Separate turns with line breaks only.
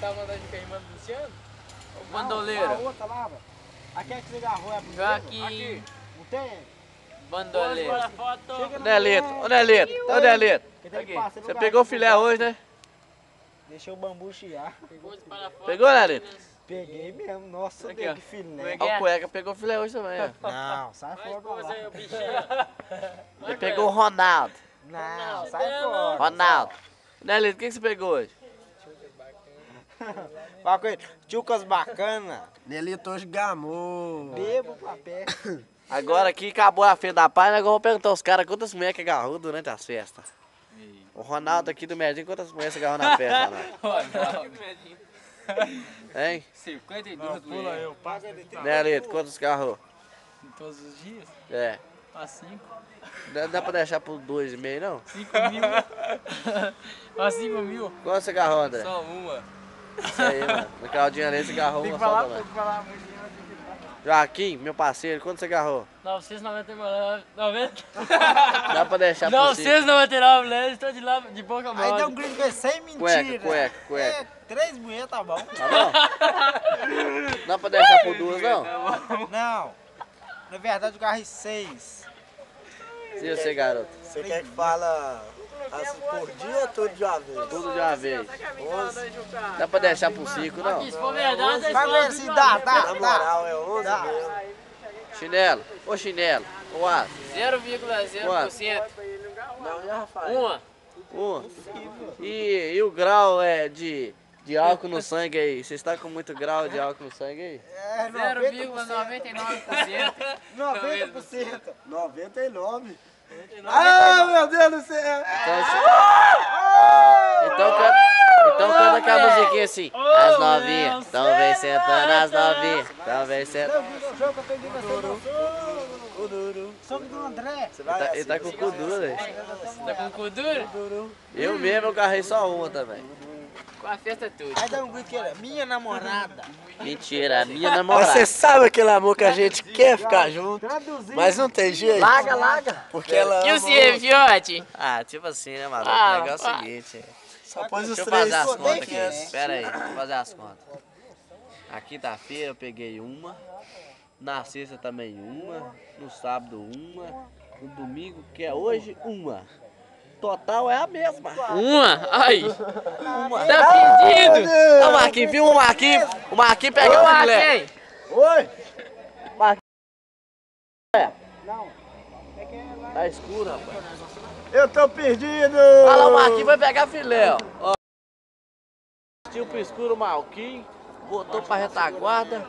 tava andando de queimando do Luciano?
Bandoleira.
A outra lá, velho. Aqui é que você agarrou, é a primeira?
Aqui.
Não tem?
Bandoleira.
Chega
Ô
no
Nelito,
meio.
ô Nelito, ô Nelito.
Quem tem que
Aqui.
passar no
Você
lugar
pegou
aqui,
filé hoje, né?
Deixei o bambu chiar.
Pegou, Nelito?
Peguei mesmo. Nossa,
Aqui,
Deus,
ó.
que filé.
Ó, o cueca pegou filé hoje também, ó.
Não, sai fora pra lá.
Ele pegou o Ronaldo.
Não, sai fora.
Ronaldo. Nelito, o que você pegou hoje?
Fala com ele. Tchucas bacana.
Nelito hoje gamou.
Bebo pra pé.
Agora aqui acabou a feira da página, agora vamos perguntar aos caras quantas mulheres que agarrou durante as festas. O Ronaldo aqui do Medinho, quantas mulheres você agarrou na festa, Ronaldo? Hein?
52 mulheres.
Nelito, quantos agarrou?
Todos os dias?
É.
Pra 5.
Não dá pra deixar por 2,5 não?
5 mil. Pra 5 mil.
Quantos você agarrou, André?
Só uma.
Isso aí, mano. No Claudinho ali você agarrou
Tem
uma
que
só
falar,
também.
tem que falar muito.
Joaquim, meu parceiro, quanto você agarrou?
999. 90.
Dá pra deixar por 5.
999 mulheres, estou de boca
Aí deu um
mole.
grito com ele sem mentira.
Cueca.
É, 3 mulheres tá bom.
Tá bom? Dá pra deixar por 2, não?
Não. Na verdade, eu agarrei 6.
Se você, garoto.
Você quer que fala assim por dia ou tudo de uma vez?
Tudo de uma vez. Dá pra deixar por 5, não?
Se for verdade, vocês
Vai ver se dá,
Na moral, é 11
Dá.
mesmo.
Chinelo. Ô chinelo. Ô aço.
0,0%.
Não, já Rafael.
Uma.
E o grau de álcool no sangue aí? Você está com muito grau de álcool no sangue aí?
É,
0,99%.
90%.
99. Ah, meu Deus do céu!
Então canta com a musiquinha assim. As novinhas, tão vem sentando as novinhas, tão vem sentando.
O jogo que eu peguei Sobe do André.
Ele tá com o cu duro, velho.
Tá com o cu duro?
Eu mesmo agarrei só uma também.
Com a festa tudo.
Aí dá um grito que era minha namorada.
Mentira, a minha
Mas
namorada.
você sabe aquele amor que a gente quer ficar junto,
Traduzindo.
mas não tem jeito.
Larga.
Porque ela
E o
ama
seu, fiote?
Ah, tipo assim, né, maluco?
Ah,
o negócio é o
pá.
seguinte.
só pôs os
Deixa eu
três.
fazer as contas aqui.
diferente.
Pera aí, deixa eu fazer as contas. Na quinta-feira eu peguei uma. Na sexta também uma. No sábado uma. No domingo, que é hoje, uma. Total é a mesma.
Uma? Ai! Tá pedindo!
Ó, o Marquinhos, viu o Marquinhos? O Marquinhos pegou o filé.
Quem?
Oi!
Não.
Tá escuro, rapaz.
Eu tô perdido!
Olha lá, o Marquinhos vai pegar filé, ó. Assistiu pro escuro o Marquinhos. Voltou pra retaguarda.